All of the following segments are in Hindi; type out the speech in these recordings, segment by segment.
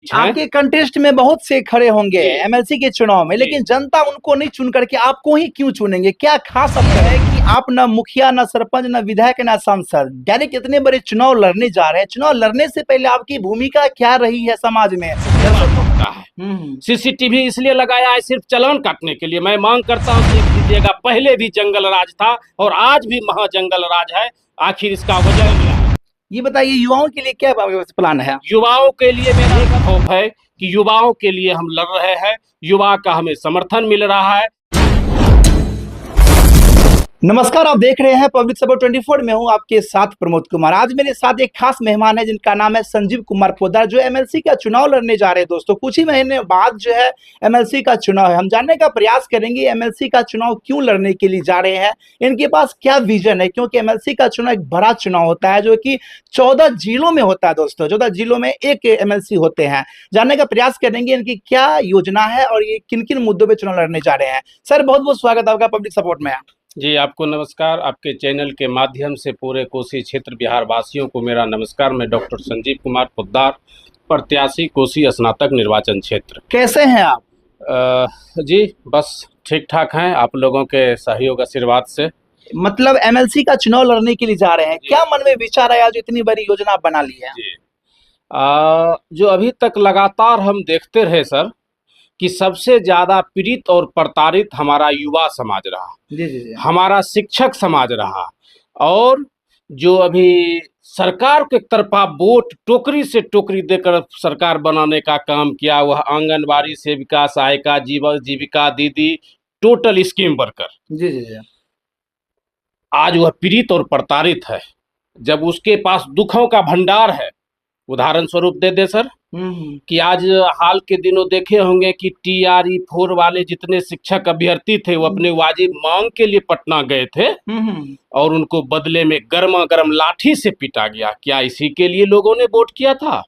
हैं। आपके कंटेस्ट में बहुत से खड़े होंगे एमएलसी के चुनाव में, लेकिन जनता उनको नहीं चुन करके आपको ही क्यों चुनेंगे? क्या खास आपका है कि आप ना मुखिया, ना सरपंच, ना विधायक, ना सांसद, डायरेक्ट इतने बड़े चुनाव लड़ने जा रहे हैं? चुनाव लड़ने से पहले आपकी भूमिका क्या रही है समाज में? होता है सीसीटीवी इसलिए लगाया है सिर्फ चालान काटने के लिए। मैं मांग करता हूँ देख लीजिएगा, पहले भी जंगल राज था और आज भी महाजंगल राज है। आखिर इसका वजह क्या है? ये बताइए, युवाओं के लिए क्या प्लान है? युवाओं के लिए मेरा एक होप है कि युवाओं के लिए हम लड़ रहे हैं, युवा का हमें समर्थन मिल रहा है। नमस्कार, आप देख रहे हैं पब्लिक सपोर्ट 24। में हूं आपके साथ प्रमोद कुमार। आज मेरे साथ एक खास मेहमान है जिनका नाम है संजीव कुमार पोद्दार, जो एमएलसी का चुनाव लड़ने जा रहे हैं। दोस्तों, कुछ ही महीने बाद जो है एमएलसी का चुनाव है। हम जानने का प्रयास करेंगे एमएलसी का चुनाव क्यों लड़ने के लिए जा रहे हैं, इनके पास क्या विजन है, क्योंकि एमएलसी का चुनाव एक बड़ा चुनाव होता है जो कि 14 जिलों में होता है। दोस्तों, 14 जिलों में एक एमएलसी होते हैं। जानने का प्रयास करेंगे इनकी क्या योजना है और ये किन किन मुद्दों पर चुनाव लड़ने जा रहे हैं। सर, बहुत बहुत स्वागत आपका पब्लिक सपोर्ट में। जी, आपको नमस्कार। आपके चैनल के माध्यम से पूरे कोसी क्षेत्र बिहार वासियों को मेरा नमस्कार। मैं डॉक्टर संजीव कुमार पोद्दार, प्रत्याशी कोसी स्नातक निर्वाचन क्षेत्र। कैसे हैं आप? जी बस ठीक ठाक हैं, आप लोगों के सहयोग आशीर्वाद से। मतलब एमएलसी का चुनाव लड़ने के लिए जा रहे हैं, क्या मन में विचार आया जो इतनी बड़ी योजना बना ली है? जी जो अभी तक लगातार हम देखते रहे सर कि सबसे ज्यादा पीड़ित और प्रताड़ित हमारा युवा समाज रहा। जी। हमारा शिक्षक समाज रहा। और जो अभी सरकार के तरफा वोट टोकरी से टोकरी देकर सरकार बनाने का काम किया, वह आंगनबाड़ी सेविका, सहायिका, जीविका दीदी, टोटल स्कीम वर्कर, जी। आज वह पीड़ित और प्रताड़ित है। जब उसके पास दुखों का भंडार है, उदाहरण स्वरूप दे दे सर कि आज हाल के दिनों देखे होंगे कि TRE 4 वाले जितने शिक्षक अभ्यर्थी थे वो अपने वाजिब मांग के लिए पटना गए थे और उनको बदले में गर्मा गर्म लाठी से पीटा गया। क्या इसी के लिए लोगों ने वोट किया था?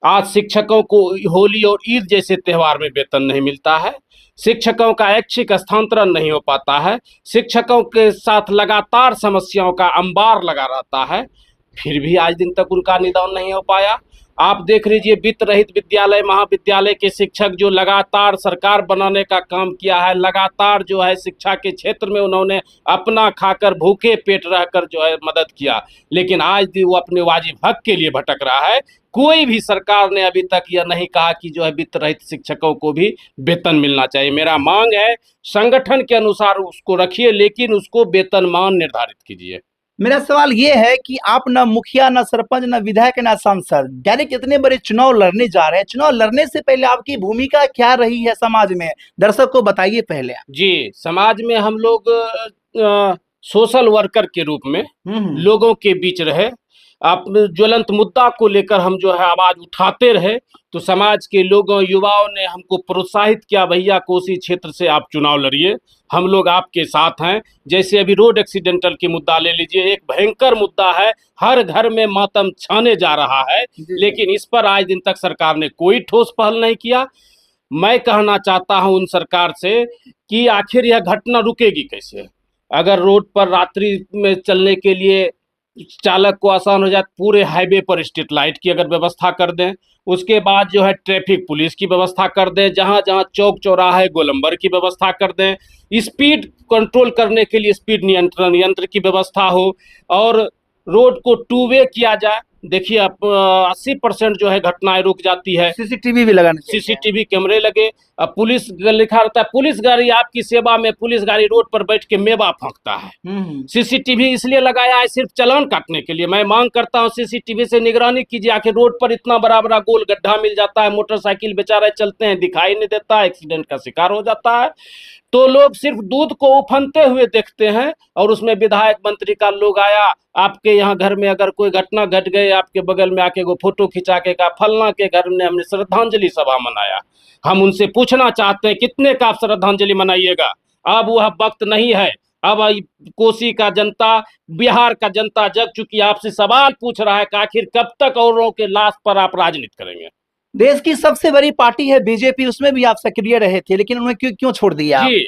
आज शिक्षकों को होली और ईद जैसे त्योहार में वेतन नहीं मिलता है, शिक्षकों का ऐच्छिक स्थानांतरण नहीं हो पाता है, शिक्षकों के साथ लगातार समस्याओं का अंबार लगा रहता है, फिर भी आज दिन तक उनका निदान नहीं हो पाया। आप देख लीजिए, वित्त रहित विद्यालय महाविद्यालय के शिक्षक जो लगातार सरकार बनाने का काम किया है, लगातार जो है शिक्षा के क्षेत्र में उन्होंने अपना खाकर भूखे पेट रहकर जो है मदद किया, लेकिन आज भी वो अपने वाजिब हक के लिए भटक रहा है। कोई भी सरकार ने अभी तक यह नहीं कहा कि जो है वित्त रहित शिक्षकों को भी वेतन मिलना चाहिए। मेरा मांग है संगठन के अनुसार उसको रखिए, लेकिन उसको वेतनमान निर्धारित कीजिए। मेरा सवाल ये है कि आप ना मुखिया, ना सरपंच, ना विधायक, ना सांसद, डायरेक्ट इतने बड़े चुनाव लड़ने जा रहे हैं। चुनाव लड़ने से पहले आपकी भूमिका क्या रही है समाज में? दर्शक को बताइए पहले। जी, समाज में हम लोग सोशल वर्कर के रूप में लोगों के बीच रहे। आप ज्वलंत मुद्दा को लेकर हम जो है आवाज उठाते रहे, तो समाज के लोगों, युवाओं ने हमको प्रोत्साहित किया, भैया कोसी क्षेत्र से आप चुनाव लड़िए, हम लोग आपके साथ हैं। जैसे अभी रोड एक्सीडेंटल की मुद्दा ले लीजिए, एक भयंकर मुद्दा है, हर घर में मातम छाने जा रहा है, लेकिन इस पर आज दिन तक सरकार ने कोई ठोस पहल नहीं किया। मैं कहना चाहता हूं उन सरकार से कि आखिर यह घटना रुकेगी कैसे? अगर रोड पर रात्रि में चलने के लिए चालक को आसान हो जाए, पूरे हाईवे पर स्ट्रीट लाइट की अगर व्यवस्था कर दें, उसके बाद जो है ट्रैफिक पुलिस की व्यवस्था कर दें, जहां जहां चौक चौराहे गोलंबर की व्यवस्था कर दें, स्पीड कंट्रोल करने के लिए स्पीड नियंत्रण यंत्र की व्यवस्था हो, और रोड को 2 वे किया जाए। देखिए, अब 80% जो है घटनाएं रुक जाती है। सीसीटीवी भी लगाना चाहिए। सीसीटीवी कैमरे लगे। अब पुलिस लिखा रहता है, पुलिस गाड़ी आपकी सेवा में, पुलिस गाड़ी रोड पर बैठ के मेवा फेंकता है। सीसीटीवी इसलिए लगाया है सिर्फ चालान काटने के लिए। मैं मांग करता हूं सीसीटीवी से निगरानी कीजिए। आखिर रोड पर इतना बड़ा बड़ा गोल गड्ढा मिल जाता है, मोटरसाइकिल बेचारे चलते हैं, दिखाई नहीं देता, एक्सीडेंट का शिकार हो जाता है, तो लोग सिर्फ दूध को उफनते हुए देखते हैं। और उसमें विधायक मंत्री का लोग आया, आपके यहाँ घर में अगर कोई घटना घट गई, आपके बगल में आके वो फोटो खिंचा के कहा फलना के घर में हमने श्रद्धांजलि सभा मनाया। हम उनसे पूछना चाहते हैं कितने का आप श्रद्धांजलि मनाइएगा? अब वह वक्त नहीं है। अब कोसी का जनता, बिहार का जनता जग चुकी, आपसे सवाल पूछ रहा है कि आखिर कब तक औरों के लाश पर आप राजनीति करेंगे? देश की सबसे बड़ी पार्टी है बीजेपी, उसमें भी आप सक्रिय रहे थे, लेकिन उन्हें क्यों छोड़ दिया? जी,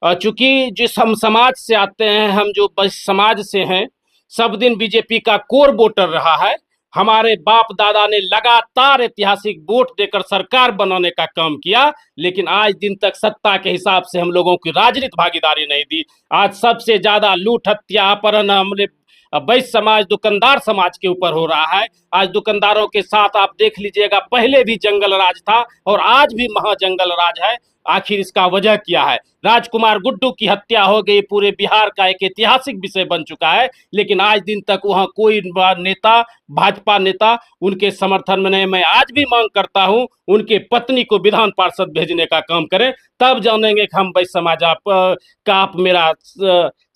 चूंकि जिस हम समाज से आते हैं, हम जो समाज से हैं, सब दिन बीजेपी का कोर वोटर रहा है। हमारे बाप दादा ने लगातार ऐतिहासिक वोट देकर सरकार बनाने का काम किया, लेकिन आज दिन तक सत्ता के हिसाब से हम लोगों की राजनीतिक भागीदारी नहीं दी। आज सबसे ज्यादा लूट, हत्या, अपहरण हमने वैश्य समाज, दुकानदार समाज के ऊपर हो रहा है। आज दुकानदारों के साथ आप देख लीजिएगा, पहले भी जंगल राज था और आज भी महाजंगल राज है। आखिर इसका वजह क्या है? राजकुमार गुड्डू की हत्या हो गई, पूरे बिहार का एक ऐतिहासिक विषय बन चुका है, लेकिन आज दिन तक वहां कोई नेता, भाजपा नेता उनके समर्थन में नहीं। मैं आज भी मांग करता हूं उनके पत्नी को विधान पार्षद भेजने का काम करें, तब जानेंगे कि हम वैश्य समाज आप मेरा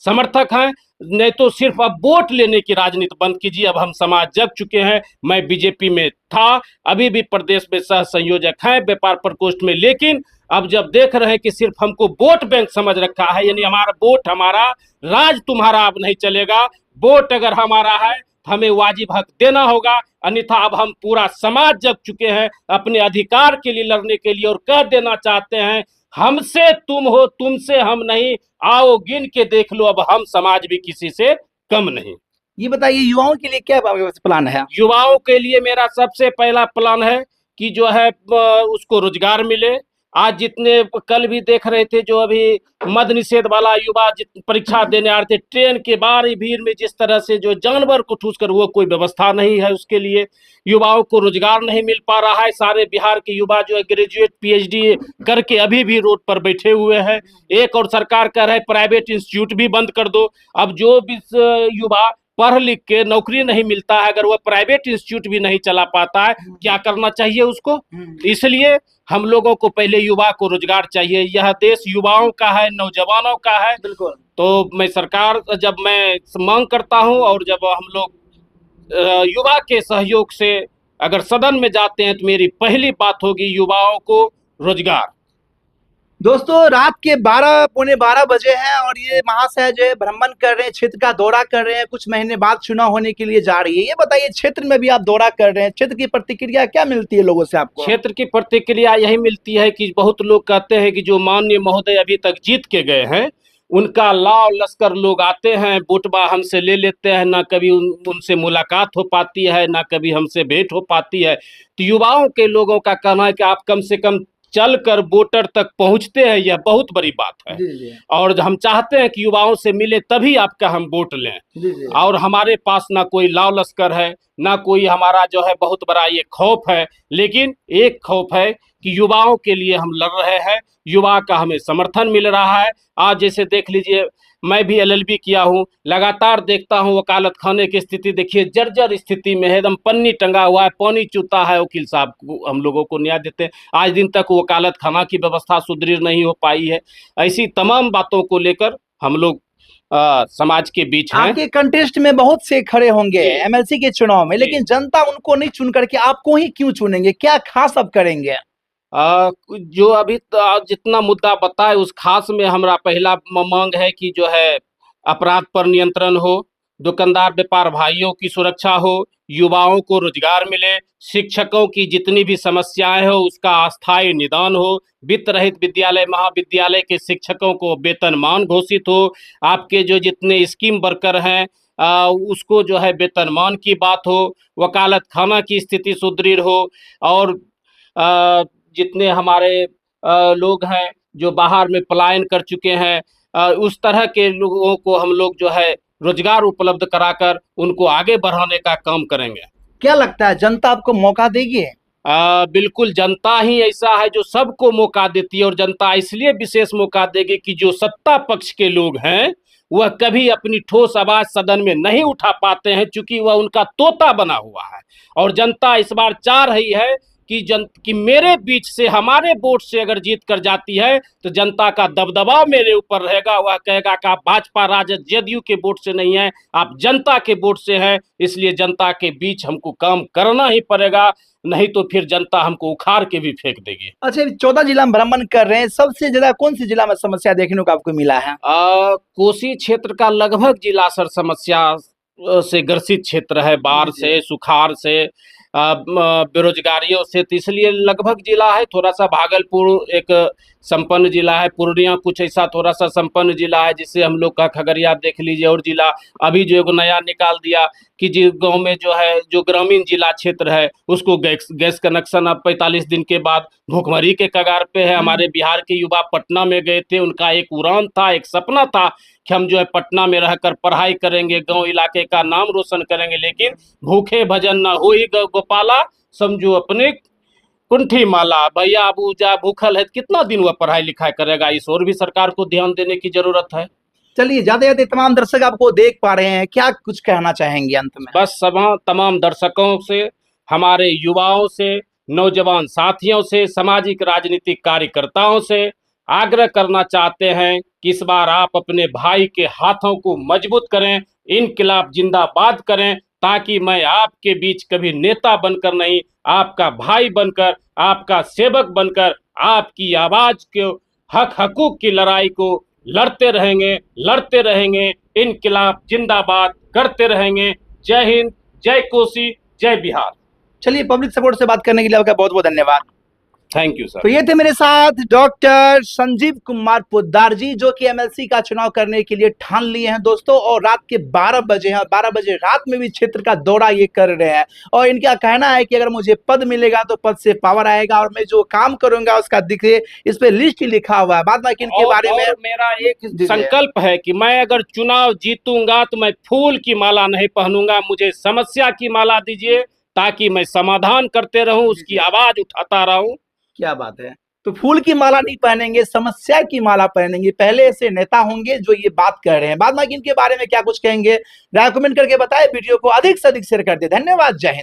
समर्थक हैं। नहीं तो सिर्फ अब वोट लेने की राजनीति बंद कीजिए। अब हम समाज जग चुके हैं। मैं बीजेपी में था, अभी भी प्रदेश में सह संयोजक हैं व्यापार प्रकोष्ठ में, लेकिन अब जब देख रहे हैं कि सिर्फ हमको वोट बैंक समझ रखा है, यानी हमारा वोट हमारा, राज तुम्हारा अब नहीं चलेगा। वोट अगर हमारा है हमें वाजिब हक देना होगा, अन्यथा अब हम पूरा समाज जग चुके हैं अपने अधिकार के लिए लड़ने के लिए, और कह देना चाहते हैं हमसे तुम हो, तुमसे हम नहीं। आओ गिन के देख लो, अब हम समाज भी किसी से कम नहीं। ये बताइए युवाओं के लिए क्या प्लान है? युवाओं के लिए मेरा सबसे पहला प्लान है कि जो है उसको रोजगार मिले। आज जितने कल भी देख रहे थे, जो अभी मद निषेध वाला युवा परीक्षा देने आ रहे थे, ट्रेन के बाहरी भीड़ में जिस तरह से जो जानवर को ठूस कर, वो कोई व्यवस्था नहीं है उसके लिए। युवाओं को रोजगार नहीं मिल पा रहा है। सारे बिहार के युवा जो है ग्रेजुएट पीएचडी करके अभी भी रोड पर बैठे हुए हैं। एक और सरकार कह रहा है प्राइवेट इंस्टीट्यूट भी बंद कर दो। अब जो भी युवा पढ़ लिख के नौकरी नहीं मिलता है, अगर वह प्राइवेट इंस्टीट्यूट भी नहीं चला पाता है, क्या करना चाहिए उसको? इसलिए हम लोगों को पहले युवा को रोजगार चाहिए। यह देश युवाओं का है, नौजवानों का है। बिल्कुल। तो मैं सरकार, जब मैं मांग करता हूं और जब हम लोग युवा के सहयोग से अगर सदन में जाते हैं, तो मेरी पहली बात होगी युवाओं को रोजगार। दोस्तों रात के 12 पौने 12 बजे हैं और ये महाशय जो है भ्रमण कर रहे हैं, क्षेत्र का दौरा कर रहे हैं। कुछ महीने बाद चुनाव होने के लिए जा रही है। ये बताइए, क्षेत्र में भी आप दौरा कर रहे हैं, क्षेत्र की प्रतिक्रिया क्या मिलती है लोगों से आपको? क्षेत्र की प्रतिक्रिया यही मिलती है कि बहुत लोग कहते हैं कि जो माननीय महोदय अभी तक जीत के गए हैं, उनका लाव लश्कर लोग आते हैं, वोटबा हमसे ले लेते हैं, ना कभी उनसे मुलाकात हो पाती है, ना कभी हमसे भेंट हो पाती है। तो युवाओं के लोगों का कहना है कि आप कम से कम चल कर वोटर तक पहुंचते हैं, यह बहुत बड़ी बात है। जी। और हम चाहते हैं कि युवाओं से मिले तभी आपका हम वोट लें। जी। और हमारे पास ना कोई लाव लश्कर है, ना कोई हमारा जो है बहुत बड़ा ये खौफ है, लेकिन एक खौफ है कि युवाओं के लिए हम लड़ रहे हैं, युवा का हमें समर्थन मिल रहा है। आज जैसे देख लीजिए, मैं भी एलएलबी किया हूँ, लगातार देखता हूँ वकालत खाने की स्थिति देखिए, जर्जर स्थिति में है, एकदम पन्नी टंगा हुआ है, पानी चूता है। वकील साहब को, हम लोगों को न्याय देते हैं, आज दिन तक वकालत खाना की व्यवस्था सुदृढ़ नहीं हो पाई है। ऐसी तमाम बातों को लेकर हम लोग समाज के बीच हैं। आपके कंटेस्ट में बहुत से खड़े होंगे एमएलसी के चुनाव में, लेकिन जनता उनको नहीं चुन करके आपको ही क्यों चुनेंगे? क्या खास अब करेंगे? जो अभी जितना मुद्दा बताए उस खास में हमारा पहला मांग है कि जो है अपराध पर नियंत्रण हो, दुकानदार व्यापार भाइयों की सुरक्षा हो, युवाओं को रोजगार मिले, शिक्षकों की जितनी भी समस्याएं हो उसका अस्थायी निदान हो, वित्त रहित विद्यालय महाविद्यालय के शिक्षकों को वेतनमान घोषित हो, आपके जो जितने स्कीम वर्कर हैं उसको जो है वेतनमान की बात हो, वकालत खाना की स्थिति सुदृढ़ हो, और जितने हमारे लोग हैं जो बाहर में पलायन कर चुके हैं, उस तरह के लोगों को हम लोग जो है रोजगार उपलब्ध कराकर उनको आगे बढ़ाने का काम करेंगे। क्या लगता है जनता आपको मौका देगी? बिल्कुल, जनता ही ऐसा है जो सबको मौका देती है, और जनता इसलिए विशेष मौका देगी कि जो सत्ता पक्ष के लोग हैं वह कभी अपनी ठोस आवाज सदन में नहीं उठा पाते हैं, क्योंकि वह उनका तोता बना हुआ है। और जनता इस बार चाह रही है कि मेरे बीच से, हमारे वोट से अगर जीत कर जाती है तो जनता का दबदबा मेरे ऊपर रहेगा। वह कहेगा कि आप भाजपा राजद जेडीयू के वोट से नहीं है, आप जनता के वोट से हैं, इसलिए जनता के बीच हमको काम करना ही पड़ेगा, नहीं तो फिर जनता हमको उखाड़ के भी फेंक देगी। अच्छा, 14 जिला में भ्रमण कर रहे हैं, सबसे ज्यादा कौन सी जिला में समस्या देखने को आपको मिला है? कोसी क्षेत्र का लगभग जिला सर समस्या से ग्रसित क्षेत्र है, बाढ़ से, सुखाड़ से। बेरोजगारियों से, तो इसलिए लगभग जिला है थोड़ा सा भागलपुर एक संपन्न जिला है, पूर्णिया कुछ ऐसा थोड़ा सा संपन्न जिला है, जिससे हम लोग का खगड़िया देख लीजिए, और जिला अभी जो एक नया निकाल दिया कि जिस गांव में जो है जो ग्रामीण जिला क्षेत्र है उसको गैस कनेक्शन अब 45 दिन के बाद भूखमरी के कगार पे है। हमारे बिहार के युवा पटना में गए थे, उनका एक उड़ान था, एक सपना था कि हम जो है पटना में रहकर पढ़ाई करेंगे, गांव इलाके का नाम रोशन करेंगे, लेकिन भूखे भजन न हो ही गोपाला, समझो अपने कुंठी माला। भैया अब जा भूखल है, कितना दिन वह पढ़ाई लिखाई करेगा? इस और भी सरकार को ध्यान देने की जरूरत है। चलिए, जाते जाते तमाम दर्शक आपको देख पा रहे हैं, क्या कुछ कहना चाहेंगे अंत में? बस तमाम दर्शकों से, हमारे युवाओं से, नौजवान साथियों से, सामाजिक राजनीतिक कार्यकर्ताओं से आग्रह करना चाहते हैं कि इस बार आप अपने भाई के हाथों को मजबूत करें, इनकिलाब जिंदाबाद करें, ताकि मैं आपके बीच कभी नेता बनकर नहीं, आपका भाई बनकर, आपका सेवक बनकर, आपकी आवाज को, हक हकूक की लड़ाई को लड़ते रहेंगे, इनकिलाब जिंदाबाद करते रहेंगे। जय हिंद, जय कोसी, जय बिहार। चलिए, पब्लिक सपोर्ट से बात करने के लिए आपका बहुत बहुत धन्यवाद। Thank you sir. तो ये थे मेरे साथ डॉक्टर संजीव कुमार पोद्दार जी, जो कि एमएलसी का चुनाव करने के लिए ठान लिए हैं दोस्तों, और रात के 12 बजे हैं, और 12 बजे रात में भी क्षेत्र का दौरा ये कर रहे हैं। और इनका कहना है कि अगर मुझे पद मिलेगा तो पद से पावर आएगा, और मैं जो काम करूंगा उसका दिखे, इस पे लिस्ट ही लिखा हुआ है। बाद बाकी इनके बारे में मेरा एक संकल्प है कि मैं अगर चुनाव जीतूंगा तो मैं फूल की माला नहीं पहनूंगा, मुझे समस्या की माला दीजिए, ताकि मैं समाधान करते रहूं, उसकी आवाज उठाता रहूं। क्या बात है। तो फूल की माला नहीं पहनेंगे, समस्या की माला पहनेंगे। पहले ऐसे नेता होंगे जो ये बात कर रहे हैं। बाद में इनके बारे में क्या कुछ कहेंगे, राय कमेंट करके बताएं। वीडियो को अधिक से अधिक शेयर कर दे। धन्यवाद। जय हिंद।